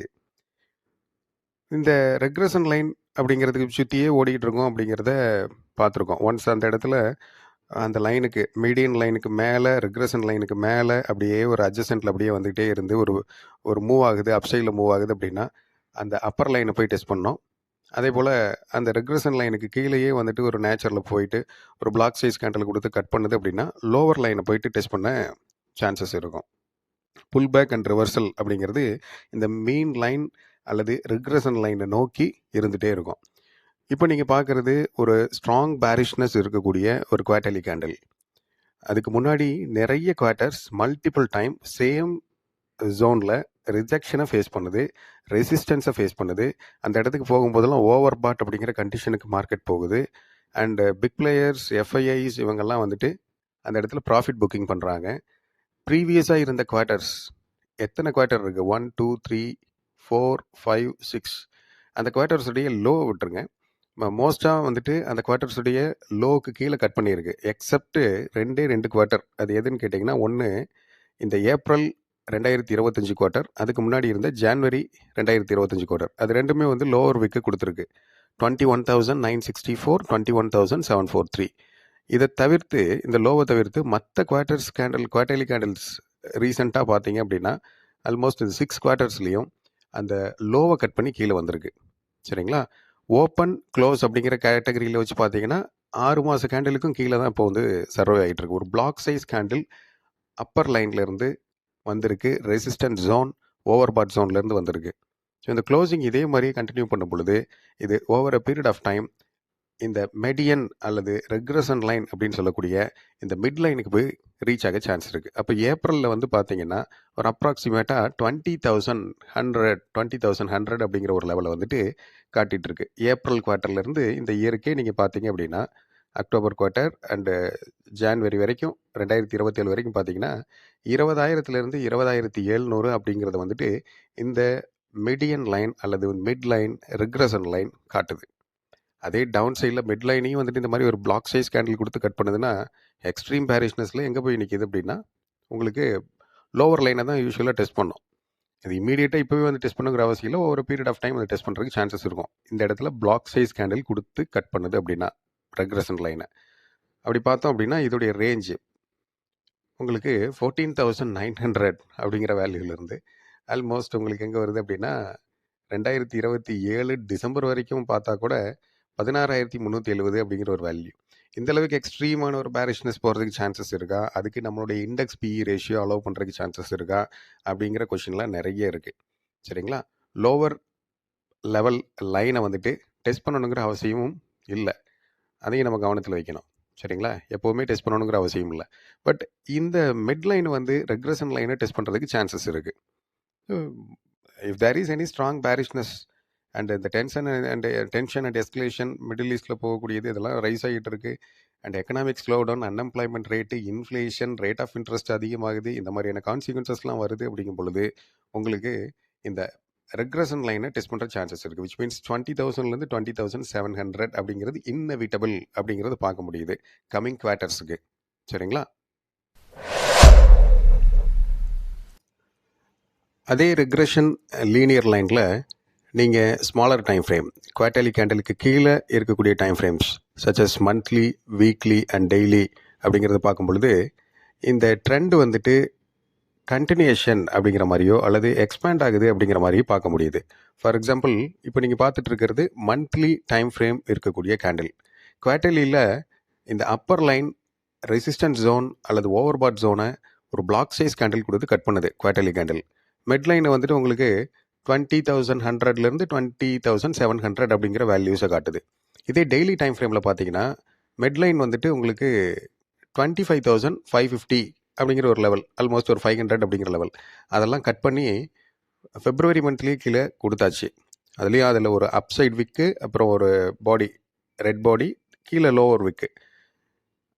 S2: இந்த ரெக்ரெஷன் லைன் அப்படிங்கிறதுக்கு சுற்றியே ஓடிக்கிட்டு இருக்கோம் அப்படிங்கிறத பார்த்துருக்கோம். ஒன்ஸ் அந்த இடத்துல அந்த லைனுக்கு மீடியன் லைனுக்கு மேலே ரெக்ரெஷன் லைனுக்கு மேலே அப்படியே ஒரு அட்ஜசன்ட்டில் அப்படியே வந்துகிட்டே இருந்து ஒரு மூவ் ஆகுது, அப்சைடில் மூவ் ஆகுது அப்படின்னா அந்த அப்பர் லைனை போய் டெஸ்ட் பண்ணோம். அதே போல் அந்த ரெக்ரெஷன் லைனுக்கு கீழேயே வந்துட்டு ஒரு நேச்சரில் போயிட்டு ஒரு பிளாக் சைஸ் கேண்டில் கொடுத்து கட் பண்ணுது அப்படின்னா லோவர் லைனை போயிட்டு டெஸ்ட் பண்ண சான்சஸ் இருக்கும். புல் பேக் அண்ட் ரிவர்சல் அப்படிங்கிறது இந்த மீன் லைன் அல்லது ரெக்ரெஷன் லைனை நோக்கி இருந்துகிட்டே இருக்கும். இப்போ நீங்கள் பார்க்குறது ஒரு ஸ்ட்ராங் பேரிஷ்னஸ் இருக்கக்கூடிய ஒரு குவார்ட்டர்லி கேண்டில். அதுக்கு முன்னாடி நிறைய குவார்ட்டர்ஸ் மல்டிபிள் டைம் சேம் ஜோனில் ரிஜெக்ஷனை ஃபேஸ் பண்ணுது, ரெசிஸ்டன்ஸை ஃபேஸ் பண்ணுது. அந்த இடத்துக்கு போகும்போதெல்லாம் ஓவர் பாட் அப்படிங்கிற கண்டிஷனுக்கு மார்க்கெட் போகுது. அண்ட் பிக் பிளேயர்ஸ், எஃப்ஐஐஸ் இவங்கெல்லாம் வந்துட்டு அந்த இடத்துல ப்ராஃபிட் புக்கிங் பண்ணுறாங்க. ப்ரீவியஸாக இருந்த குவார்ட்டர்ஸ் எத்தனை குவார்ட்டர் இருக்குது? 1, 2, 3, 4, 5, 6 அந்த குவார்ட்டர்ஸுடைய லோ விட்டுருங்க. மோஸ்ட்டாக வந்துட்டு அந்த குவார்ட்டர்ஸுடைய லோவுக்கு கீழே கட் பண்ணியிருக்கு. Accept 2 quarter. அது எதுன்னு கேட்டிங்கன்னா, ஒன்று இந்த ஏப்ரல் 2025 குவார்ட்டர், அதுக்கு முன்னாடி இருந்த ஜான்வரி 2025 குவார்ட்டர். அது ரெண்டுமே வந்து லோவர் விக்கு கொடுத்துருக்கு. 21,964, 21,743. இதை தவிர்த்து, இந்த லோவை தவிர்த்து மற்ற குவார்ட்டர்லி கேண்டில்ஸ் ரீசெண்டாக பார்த்தீங்க அப்படின்னா ஆல்மோஸ்ட் இந்த 6 குவார்ட்டர்ஸ்லேயும் அந்த லோவை கட் பண்ணி கீழே வந்திருக்கு. சரிங்களா? ஓப்பன் க்ளோஸ் அப்படிங்கிற கேட்டகரியில் வச்சு பார்த்தீங்கன்னா 6 மாத கேண்டிலுக்கும் கீழே தான் இப்போ வந்து சர்வே ஆகிட்டு இருக்கு. ஒரு பிளாக் சைஸ் கேண்டில் அப்பர் லைன்லேருந்து வந்திருக்கு, ரெசிஸ்டன்ட் ஜோன் ஓவர்பாட் ஜோன்லேருந்து வந்திருக்கு. ஸோ இந்த க்ளோசிங் இதே மாதிரியே கண்டினியூ பண்ணும் பொழுது இது over a period of time இந்த மெடியன் அல்லது ரெக்ரஷன் லைன் அப்படின்னு சொல்லக்கூடிய இந்த மிட் லைனுக்கு போய் ரீச் ஆக சான்ஸ் இருக்குது. அப்போ ஏப்ரலில் வந்து பார்த்தீங்கன்னா ஒரு அப்ராக்சிமேட்டாக 20,100 அப்படிங்கிற ஒரு லெவலை வந்துட்டு காட்டிகிட்டு இருக்கு. ஏப்ரல் குவார்ட்டர்லேருந்து இந்த இயருக்கே நீங்கள் பார்த்தீங்க அப்படின்னா அக்டோபர் குவார்ட்டர் அண்டு ஜான்வரி வரைக்கும் 2027 வரைக்கும் பார்த்தீங்கன்னா 20,000 20,700 அப்படிங்கிறத வந்துட்டு இந்த மீடியன் லைன் அல்லது மிட் லைன் ரிக்ரஷன் லைன் காட்டுது. அதே டவுன் சைடில் மிட் லைனையும் வந்துட்டு இந்த மாதிரி ஒரு பிளாக் சைஸ் கேண்டில் கொடுத்து கட் பண்ணுதுன்னா எக்ஸ்ட்ரீம் பேரிஷ்னஸில் எங்கே போய் நிற்கிது அப்படின்னா உங்களுக்கு லோவர் லைனை தான் யூஸ்வலாக டெஸ்ட் பண்ணும். இது இமீடியட்டாக இப்போவே வந்து டெஸ்ட் பண்ணுங்கிற அவசியம் இல்லை. ஒரு பீரியட் ஆஃப் டைம் அதை டெஸ்ட் பண்ணுறதுக்கு சான்சஸ் இருக்கும். இந்த இடத்துல பிளாக் சைஸ் கேண்டில் கொடுத்து கட் பண்ணுது அப்படின்னா ரெக்ரஷன் லைனை அப்படி பார்த்தோம் அப்படின்னா இதோடைய ரேஞ்சு உங்களுக்கு 14,900 அப்படிங்கிற வேல்யூலேருந்து ஆல்மோஸ்ட் உங்களுக்கு எங்கே வருது அப்படின்னா 2027 டிசம்பர் வரைக்கும் பார்த்தா கூட 16,370 அப்படிங்கிற ஒரு வேல்யூ. இந்த அளவுக்கு எக்ஸ்ட்ரீமான ஒரு பேரிஷ்னஸ் போகிறதுக்கு சான்சஸ் இருக்கா? அதுக்கு நம்மளுடைய இண்டெக்ஸ் பிஇ ரேஷியோ அலோவ் பண்ணுறதுக்கு சான்சஸ் இருக்கா? அப்படிங்கிற கொஷின்லாம் நிறைய இருக்குது. சரிங்களா? லோவர் லெவல் லைனை வந்துட்டு டெஸ்ட் பண்ணணுங்கிற அவசியமும் இல்லை. அதையும் நம்ம கவனத்தில் வைக்கணும். சரிங்களா? எப்போவுமே டெஸ்ட் பண்ணணுங்கிற அவசியம் இல்லை. பட் இந்த மிட் லைன் வந்து ரெக்ரஷன் லைனை டெஸ்ட் பண்ணுறதுக்கு சான்சஸ் இருக்குது. If there is any strong bearishness and இந்த டென்ஷன் அண்ட் எஸ்கலேஷன் மிடில் ஈஸ்டில் போகக்கூடியது இதெல்லாம் ரைஸ் ஆகிட்டு இருக்கு. And economic slow down, unemployment rate, inflation, rate of interest அதிகமாகுது, இந்த மாதிரியான கான்சிக்வன்சஸ்லாம் வருது அப்படிங்கும் பொழுது உங்களுக்கு இந்த ரெக்ரஷன் லைனை டெஸ்ட் பண்ணுற சான்சஸ் இருக்குது. விச் மீன்ஸ் 20,000 20,700 அப்படிங்கிறது இன்னெவிட்டபிள் அப்படிங்கிறது பார்க்க முடியுது கம்மிங் குவார்ட்டர்ஸுக்கு. சரிங்களா? அதே ரெக்ரஷன் லீனியர் லைனில் நீங்கள் ஸ்மாலர் டைம் ஃப்ரேம் குவார்ட்டர்லி கேண்டலுக்கு கீழே இருக்கக்கூடிய time frames such as monthly, weekly and daily அப்படிங்கிறத பார்க்கும் பொழுது இந்த ட்ரெண்ட் வந்துட்டு கண்டினியூஷன் அப்படிங்கிற மாதிரியோ அல்லது எக்ஸ்பேண்ட் ஆகுது அப்படிங்கிற மாதிரியும் பார்க்க முடியுது. ஃபார் எக்ஸாம்பிள் இப்போ நீங்கள் பார்த்துட்டு இருக்கிறது மந்த்லி டைம் ஃப்ரேம் இருக்கக்கூடிய கேண்டில். குவார்ட்டர்லியில் இந்த அப்பர் லைன் ரெசிஸ்டன்ஸ் ஜோன் அல்லது ஓவர்பாட் ஜோனை ஒரு பிளாக் சைஸ் கேண்டில் கொடுத்து கட் பண்ணுது குவார்ட்டர்லி கேண்டில். மிட் லைனை வந்துட்டு உங்களுக்கு 20,100 20,700 அப்படிங்கிற வேல்யூஸை காட்டுது. இதே டெய்லி டைம் ஃப்ரேமில் பார்த்தீங்கன்னா மிட் லைன் வந்துட்டு உங்களுக்கு 25,550 அப்படிங்கிற ஒரு லெவல், ஆல்மோஸ்ட் ஒரு 500 அப்படிங்கிற லெவல், அதெல்லாம் கட் பண்ணி ஃபெப்ரவரி மந்த்லேயே கீழே கொடுத்தாச்சு. அதுலேயும் அதில் ஒரு அப்சைட் விக்கு, அப்புறம் ஒரு பாடி ரெட் பாடி, கீழே லோவர் விக்கு.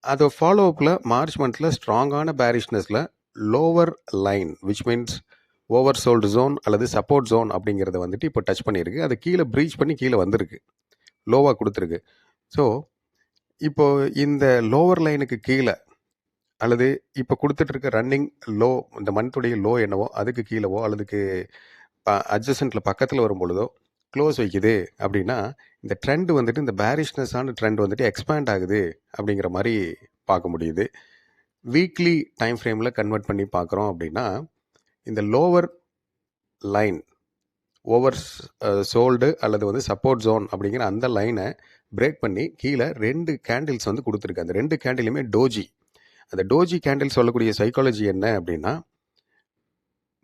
S2: அதை ஃபாலோ அப்பில் மார்ச் மந்தில் ஸ்ட்ராங்கான பேரிஷ்னஸில் lower line which means over sold zone அல்லது சப்போர்ட் ஜோன் அப்படிங்கிறத வந்துட்டு இப்போ டச் பண்ணியிருக்கு. அதை கீழே ப்ரீச் பண்ணி கீழே வந்திருக்கு, லோவாக கொடுத்துருக்கு. ஸோ இப்போ இந்த லோவர் லைனுக்கு கீழே அல்லது இப்போ கொடுத்துட்டு இருக்க ரன்னிங் லோ, இந்த மந்த்துடைய லோ என்னவோ அதுக்கு கீழவோ அல்லதுக்கு அட்ஜசன்ட்டில் பக்கத்தில் வரும் பொழுதோ க்ளோஸ் வைக்குது அப்படின்னா இந்த ட்ரெண்ட் வந்துட்டு இந்த பேரிஷ்னஸான ட்ரெண்ட் வந்துட்டு எக்ஸ்பேண்ட் ஆகுது அப்படிங்கிற மாதிரி பார்க்க முடியுது. வீக்லி டைம் ஃப்ரேமில் கன்வெர்ட் பண்ணி பார்க்குறோம் அப்படின்னா இந்த லோவர் லைன் ஓவர் சோல்டு அல்லது வந்து சப்போர்ட் ஜோன் அப்படிங்கிற அந்த லைனை பிரேக் பண்ணி கீழே 2 கேண்டில்ஸ் வந்து கொடுத்துருக்கு. அந்த 2 கேண்டிலுமே டோஜி. அந்த டோஜி கேண்டில் சொல்லக்கூடிய சைக்காலஜி என்ன அப்படின்னா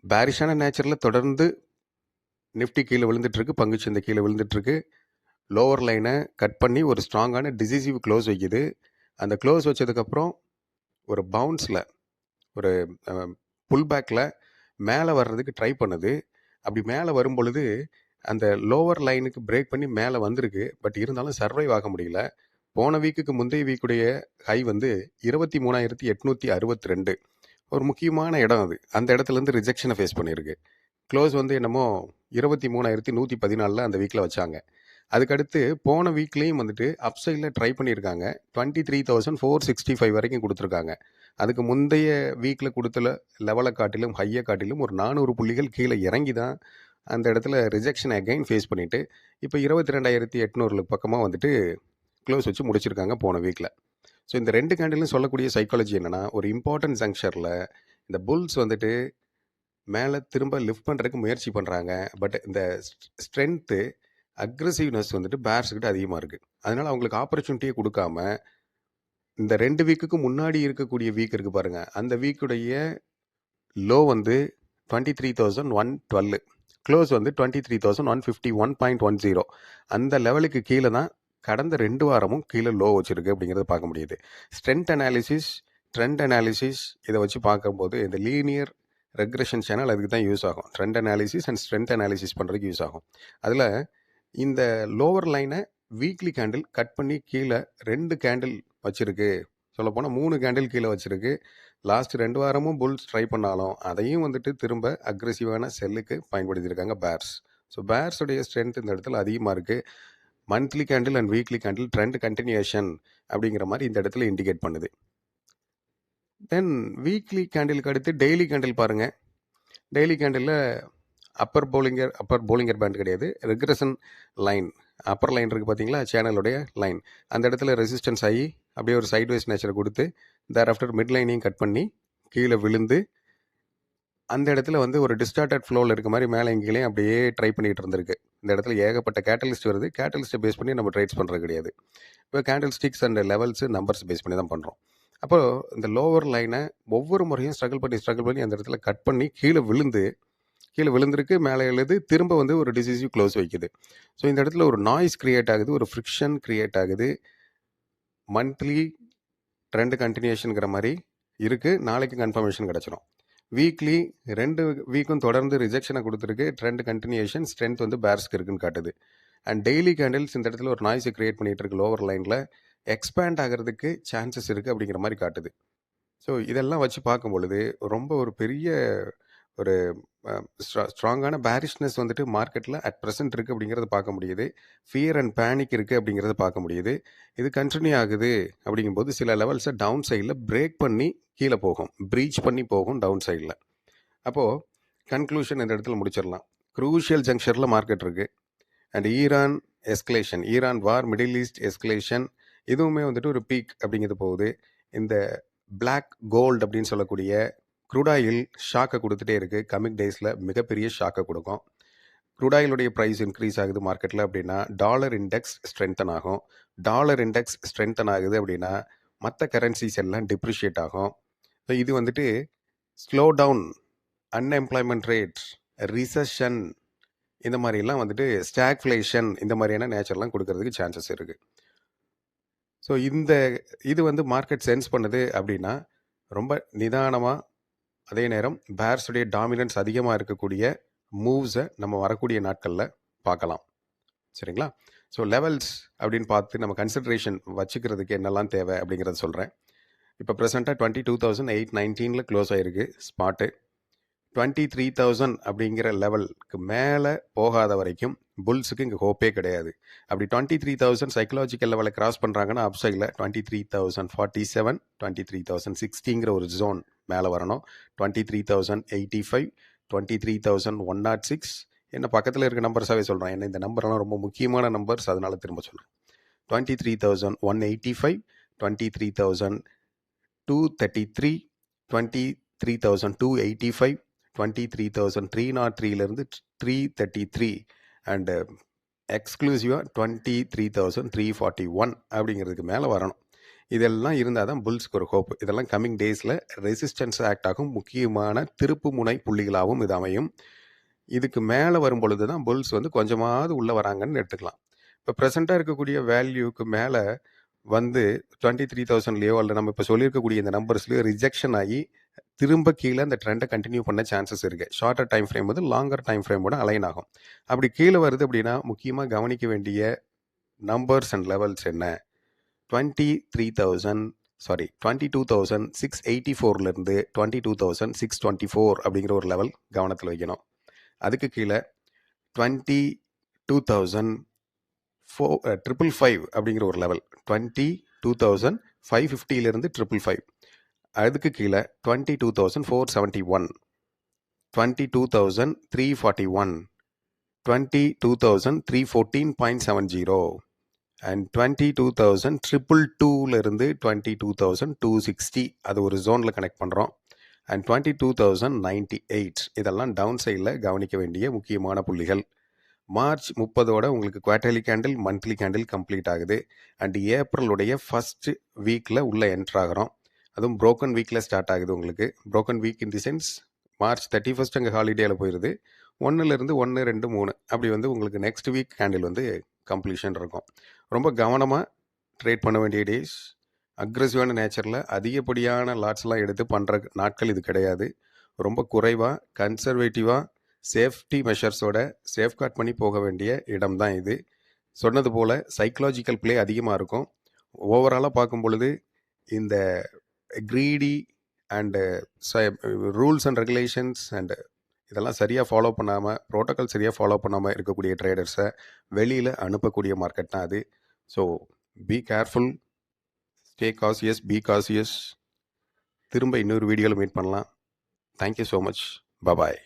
S2: பேரிஷான நேச்சரில் தொடர்ந்து நிஃப்டி கீழே விழுந்துட்டுருக்கு, பங்குச்சந்தை கீழே விழுந்துட்டுருக்கு. லோவர் லைனை கட் பண்ணி ஒரு ஸ்ட்ராங்கான டிசிசிவ் க்ளோஸ் வைக்குது. அந்த க்ளோஸ் வச்சதுக்கப்புறம் ஒரு பவுன்ஸில் ஒரு புல் பேக்கில் மேலே வர்றதுக்கு ட்ரை பண்ணுது. அப்படி மேலே வரும் பொழுது அந்த லோவர் லைனுக்கு பிரேக் பண்ணி மேலே வந்திருக்கு. பட் இருந்தாலும் சர்வைவ் ஆக முடியல. போன வீக்குக்கு முந்தைய வீக்குடைய ஹை வந்து 23,862, ஒரு முக்கியமான இடம் அது. அந்த இடத்துலேருந்து ரிஜெக்ஷனை ஃபேஸ் பண்ணியிருக்கு. க்ளோஸ் வந்து என்னமோ 23,114 அந்த வீக்கில் வச்சாங்க. அதுக்கடுத்து போன வீக்லேயும் வந்துட்டு அப்சைடில் ட்ரை பண்ணியிருக்காங்க. 23,465 வரைக்கும் கொடுத்துருக்காங்க. அதுக்கு முந்தைய வீக்கில் கொடுத்த லெவலை காட்டிலும் ஹையை காட்டிலும் ஒரு 400 புள்ளிகள் கீழே இறங்கி தான் அந்த இடத்துல ரிஜெக்ஷன் அகைன் ஃபேஸ் பண்ணிவிட்டு இப்போ 22,800 பக்கமாக வந்துட்டு க்ளோஸ் வச்சு முடிச்சிருக்காங்க போன வீக்கில். ஸோ இந்த 2 கேண்டிலும் சொல்லக்கூடிய சைக்காலஜி என்னென்னா ஒரு இம்பார்ட்டன்ட் ஜங்ஷரில் இந்த புல்ஸ் வந்துட்டு மேலே திரும்ப லிஃப்ட் பண்ணுறதுக்கு முயற்சி பண்ணுறாங்க. பட் இந்த ஸ்ட்ரென்த்து அக்ரெசிவ்னஸ் வந்துட்டு பேர்ஸ்கிட்ட அதிகமாக இருக்குது. அதனால் அவங்களுக்கு ஆப்பர்ச்சுனிட்டியை கொடுக்காம இந்த 2 வீக்குக்கு முன்னாடி இருக்கக்கூடிய வீக் இருக்குது பாருங்கள், அந்த வீக்குடைய லோ வந்து 23,112, க்ளோஸ் வந்து 23,151.10. அந்த லெவலுக்கு கீழே தான் கடந்த 2 வாரமும் கீழே லோ வச்சுருக்கு அப்படிங்கிறத பார்க்க முடியுது. ஸ்ட்ரென்த் அனாலிசிஸ், ட்ரெண்ட் அனாலிசிஸ் இதை வச்சு பார்க்கும்போது இந்த லீனியர் ரெக்ரெஷன் சேனல் அதுக்கு தான் யூஸ் ஆகும். Trend analysis and strength analysis பண்ணுறதுக்கு யூஸ் ஆகும். அதில் இந்த லோவர் லைனை வீக்லி கேண்டில் கட் பண்ணி கீழே 2 கேண்டில் வச்சுருக்கு, சொல்லப்போனால் 3 கேண்டில் கீழே வச்சுருக்கு. லாஸ்ட் 2 வாரமும் புல்ஸ் ட்ரை பண்ணாலும் அதையும் வந்துட்டு திரும்ப அக்ரெசிவான செல்லுக்கு பயன்படுத்தியிருக்காங்க பேர்ஸ். ஸோ பேர்ஸுடைய ஸ்ட்ரென்த் இந்த இடத்துல அதிகமாக இருக்குது. Monthly candle and weekly candle trend continuation அப்படிங்கிற மாதிரி இந்த இடத்துல இண்டிகேட் பண்ணுது. தென் வீக்லி கேண்டிலுக்கு அடுத்து டெய்லி கேண்டில் பாருங்கள். டெய்லி கேண்டிலில் அப்பர் போலிங்கர் பேண்ட் கிடையாது, ரெக்ரெஷன் லைன், அப்பர் லைன் இருக்குது பார்த்தீங்களா, சேனலுடைய லைன், அந்த இடத்துல ரெசிஸ்டன்ஸ் ஆகி அப்படியே ஒரு சைட்வைஸ் நேச்சரை கொடுத்து தேர் ஆஃப்டர் மிட் லைனையும் கட் பண்ணி கீழே விழுந்து அந்த இடத்துல வந்து ஒரு டிஸ்டார்டட் ஃப்ளோவில் இருக்க மாதிரி மேலே எங்கேயும் அப்படியே ட்ரை பண்ணிகிட்டு இருந்திருக்கு. இந்த இடத்துல ஏகப்பட்ட கேட்டலிஸ்ட் வருது. கேட்டலிஸ்ட்டை பேஸ் பண்ணி நம்ம ட்ரேட்ஸ் பண்ணுறது கிடையாது. இப்போ candle sticks and levels numbers base பண்ணி தான் பண்ணுறோம். அப்போது இந்த லோவர் லைனை ஒவ்வொரு முறையும் ஸ்ட்ரகிள் பண்ணி அந்த இடத்துல கட் பண்ணி கீழே விழுந்திருக்கு, மேலே எழுது, திரும்ப வந்து ஒரு டிசிசிவ் க்ளோஸ் வைக்குது. ஸோ இந்த இடத்துல ஒரு நாய்ஸ் க்ரியேட் ஆகுது, ஒரு ஃப்ரிக்ஷன் க்ரியேட் ஆகுது. மந்த்லி ட்ரெண்ட் கண்டினியூஷனுங்கிற மாதிரி இருக்குது, நாளைக்கு கன்ஃபர்மேஷன் கிடச்சிரும். வீக்லி 2 வீக்கும் தொடர்ந்து ரிஜெக்ஷனை கொடுத்துருக்கு, ட்ரெண்ட் கண்டினியூஷன் ஸ்ட்ரென்த் வந்து பேர்ஸ்க்கு இருக்குன்னு காட்டுது. அண்ட் டெய்லி கேண்டில்ஸ் இந்த இடத்துல ஒரு நாய்ஸை க்ரியேட் பண்ணிகிட்டு இருக்கு, லோவர் லைனில் எக்ஸ்பேண்ட் ஆகிறதுக்கு சான்சஸ் இருக்குது அப்படிங்கிற மாதிரி காட்டுது. ஸோ இதெல்லாம் வச்சு பார்க்கும் பொழுது ரொம்ப ஒரு பெரிய ஒரு ஸ்ட்ராங்கான பேரிஷ்னஸ் வந்துட்டு மார்க்கெட்டில் அட் ப்ரெசென்ட் இருக்குது அப்படிங்கிறத பார்க்க முடியுது. ஃபியர் அண்ட் பேனிக் இருக்குது அப்படிங்கிறத பார்க்க முடியுது. இது கண்டினியூ ஆகுது அப்படிங்கும்போது சில லெவல்ஸை டவுன் சைடில் பிரேக் பண்ணி கீழே போகும், ப்ரீச் பண்ணி போகும் டவுன் சைடில். அப்போது கன்க்ளூஷன் இந்த இடத்துல முடிச்சிடலாம். க்ரூஷியல் ஜங்ஷனில் மார்க்கெட் இருக்குது. And Iran war, middle east escalation, இதுவுமே வந்துட்டு ஒரு பீக் அப்படிங்கிறது போகுது. இந்த பிளாக் கோல்டு அப்படின்னு சொல்லக்கூடிய க்ரூடாயில் ஷாக்கை கொடுத்துட்டே இருக்குது. கமிங் டேஸில் மிகப்பெரிய ஷாக்கை கொடுக்கும். க்ரூடாயிலுடைய ப்ரைஸ் இன்க்ரீஸ் ஆகுது மார்க்கெட்டில் அப்படின்னா டாலர் இண்டெக்ஸ் ஸ்ட்ரென்தன் ஆகும். டாலர் இண்டெக்ஸ் ஸ்ட்ரென்தன் ஆகுது அப்படின்னா மற்ற கரன்சிஸ் எல்லாம் டிப்ரிஷியேட் ஆகும். ஸோ இது வந்துட்டு slow down, unemployment rate, recession, இந்த மாதிரிலாம் வந்துட்டு ஸ்டாக்ஃப்ளேஷன், இந்த மாதிரியான நேச்சர்லாம் கொடுக்கறதுக்கு சான்சஸ் இருக்குது. ஸோ இது வந்து மார்க்கெட் சென்ஸ் பண்ணுது அப்படின்னா ரொம்ப நிதானமாக, அதே நேரம் பேர்ஸுடைய டாமினன்ஸ் அதிகமாக இருக்கக்கூடிய மூவ்ஸை நம்ம வரக்கூடிய நாட்களில் பார்க்கலாம். சரிங்களா? ஸோ லெவல்ஸ் அப்படின்னு பார்த்து நம்ம கன்சிடரேஷன் வச்சுக்கிறதுக்கு என்னெல்லாம் தேவை அப்படிங்கிறத சொல்கிறேன். இப்போ ப்ரெசென்ட்டாக 22,819 க்ளோஸ் ஆகிருக்கு ஸ்பாட்டு. 23,000 அப்படிங்கிற லெவலுக்கு மேலே போகாத வரைக்கும் புல்ஸுக்கு இங்கே ஹோப்பே கிடையாது. அப்படி 23,000 சைக்கலாஜிக்கல் லெவலை கிராஸ் பண்ணுறாங்கன்னா அப்சைடில் 23,047, 23,060ங்கிற ஒரு ஜோன் மேலே வரணும். 23,085, 23,106, என்ன பக்கத்தில் இருக்க நம்பர்ஸாகவே சொல்கிறேன், ஏன்னா இந்த நம்பர்லாம் ரொம்ப முக்கியமான நம்பர்ஸ், அதனால திரும்ப சொல்கிறேன். 23,185, 23,233, 23,285, 23,303 333 அண்ட் எக்ஸ்க்ளூசிவாக 23,341 அப்படிங்கிறதுக்கு மேலே வரணும். இதெல்லாம் இருந்தால் தான் புல்ஸ்க்கு ஒரு ஹோப். இதெல்லாம் கம்மிங் டேஸில் ரெசிஸ்டன்ஸ் ஆக்ட் ஆகும், முக்கியமான திருப்பு முனை புள்ளிகளாகவும் இது அமையும். இதுக்கு மேலே வரும் பொழுது தான் புல்ஸ் வந்து கொஞ்சமாவது உள்ளே வராங்கன்னு எடுத்துக்கலாம். இப்போ ப்ரெசண்ட்டாக இருக்கக்கூடிய வேல்யூக்கு மேலே வந்து 23,000லேயோ அல்லது நம்ம இப்போ சொல்லியிருக்கக்கூடிய இந்த நம்பர்ஸ்லேயோ ரிஜெக்ஷன் ஆகி திரும்ப கீழே அந்த ட்ரெண்டை கண்டினியூ பண்ண சான்சஸ் இருக்குது. ஷார்ட்டர் டைம் ஃப்ரேம் வந்து லாங்கர் டைம் ஃப்ரேமோட அலைன் ஆகும். அப்படி கீழே வருது அப்படின்னா முக்கியமாக கவனிக்க வேண்டிய நம்பர்ஸ் அண்ட் லெவல்ஸ் என்ன? 22,684லேருந்து 22,624 அப்படிங்கிற ஒரு லெவல் கவனத்தில் வைக்கணும். அதுக்கு கீழே 22,555 அப்படிங்கிற ஒரு லெவல், 22,550லேருந்து 555. அதுக்கு கீழே 22,471, 22,341, 22,314.70 அண்ட் 22,222லேருந்து 22,260 அது ஒரு ஜோனில் கனெக்ட் பண்ணுறோம். அண்ட் 22,098 இதெல்லாம் டவுன் சைடில் கவனிக்க வேண்டிய முக்கியமான புள்ளிகள். மார்ச் 30ஓட உங்களுக்கு quarterly candle, monthly candle complete ஆகுது. அண்ட் ஏப்ரலுடைய ஃபர்ஸ்ட் வீக்கில் உள்ள என்ட்ரு ஆகிறோம். அதுவும் ப்ரோக்கன் வீக்கில் ஸ்டார்ட் ஆகுது உங்களுக்கு. Broken week in the sense March 31 அங்கே ஹாலிடேயில் போயிடுது. 1லேருந்து 1, 2, 3 அப்படி வந்து உங்களுக்கு நெக்ஸ்ட் வீக் கேண்டில் வந்து கம்ப்ளீஷன் இருக்கும். ரொம்ப கவனமாக ட்ரேட் பண்ண வேண்டிய டேஸ். அக்ரெசிவான நேச்சரில் அதிகப்படியான லாட்ஸ்லாம் எடுத்து பண்ணுற நாட்கள் இது கிடையாது. ரொம்ப குறைவாக கன்சர்வேட்டிவாக சேஃப்டி மெஷர்ஸோட சேஃப்கார்ட் பண்ணி போக வேண்டிய இடம் தான் இது. சொன்னது போல் சைக்கலாஜிக்கல் ப்ளே அதிகமாக இருக்கும். ஓவராலாக பார்க்கும் பொழுது இந்த greedy and rules and regulations and இதெல்லாம் சரியாக ஃபாலோ பண்ணாமல், ப்ரோட்டோக்கால் சரியாக ஃபாலோ பண்ணாமல் இருக்கக்கூடிய ட்ரேடர்ஸை வெளியில் அனுப்பக்கூடிய மார்க்கெட் தான் அது. So be careful, stay cautious, be cautious. திரும்ப இன்னொரு வீடியோவில் மீட் பண்ணலாம். Thank you so much. பபாய்.